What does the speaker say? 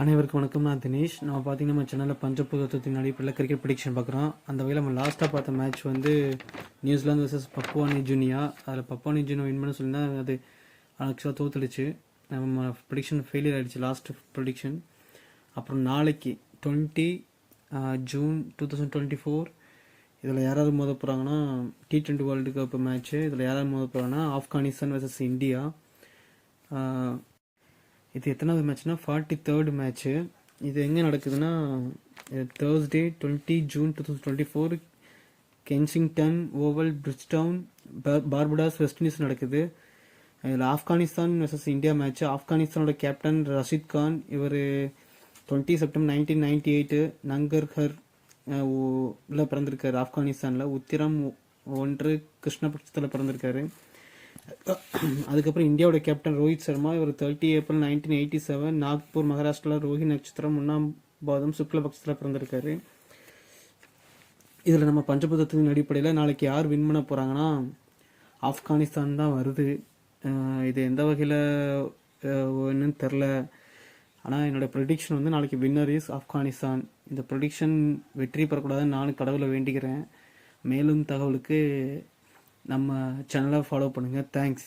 அனைவருக்கும் வணக்கம். நான் தினேஷ். நம்ம பார்த்தீங்கன்னா நம்ம சேனலில் பஞ்சபூதத்தின் அடிப்படையில் கிரிக்கெட் ப்ரெடிக்ஷன் பார்க்குறோம். அந்த வகையில் நம்ம லாஸ்ட்டாக பார்த்த மேட்ச் வந்து நியூசிலாந்து வர்சஸ் பப்புவா நியூகினியா. அதில் பப்புவா நியூகினியா வின் பண்ண சொல்லியிருந்தால் அது ஆக்சுவலாக தோத்துடுச்சு. நம்ம ப்ரெடிக்ஷன் ஃபெயிலியர் ஆகிடுச்சு லாஸ்ட் ப்ரெடிக்ஷன். அப்புறம் நாளைக்கு 20 ஜூன் 2024 இதில் யாராவது மோத போகிறாங்கன்னா T20 வேர்ல்டு கப் மேட்ச்சு. இதில் யாராவது மோத போகிறாங்கன்னா ஆப்கானிஸ்தான் வர்சஸ் இந்தியா. இது எத்தனாவது மேட்ச்னா 43rd மேட்ச்சு. இது எங்கே நடக்குதுன்னா Thursday 20 June 2024 Kensington Oval Bridgetown Barbados West Indies நடக்குது. இதில் ஆப்கானிஸ்தான் வர்சஸ் இந்தியா மேட்ச்சு. ஆப்கானிஸ்தானோட கேப்டன் ரஷீத் கான். இவர் 20 செப்டம்பர் 1998 நங்கர்ஹர் பிறந்திருக்காரு. ஆப்கானிஸ்தானில் உத்திரம் 1 கிருஷ்ணபட்சத்தில் பிறந்திருக்காரு. அதுக்கப்புறம் இந்தியாவோட கேப்டன் ரோஹித் சர்மா. இவர் 30 ஏப்ரல் 1987 நாக்பூர் மகாராஷ்டிராவில் ரோஹி நட்சத்திரம் 1ஆம் பாதம் சுக்லபக்ஷத்தில் பிறந்திருக்காரு. இதில் நம்ம பஞ்சபூதத்தின் அடிப்படையில் நாளைக்கு யார் வின் பண்ண போகிறாங்கன்னா ஆப்கானிஸ்தான் தான் வருது. இது எந்த வகையில் என்னன்னு தெரில. ஆனால் என்னோடய ப்ரெடிக்ஷன் வந்து நாளைக்கு வின்னர் இஸ் ஆப்கானிஸ்தான். இந்த ப்ரெடிக்ஷன் வெற்றி பெறக்கூடாதுன்னு நானும் கடவுளை வேண்டிக்கிறேன். மேலும் தகவலுக்கு நம்ம சேனலை ஃபாலோ பண்ணுங்கள். தேங்க்ஸ்.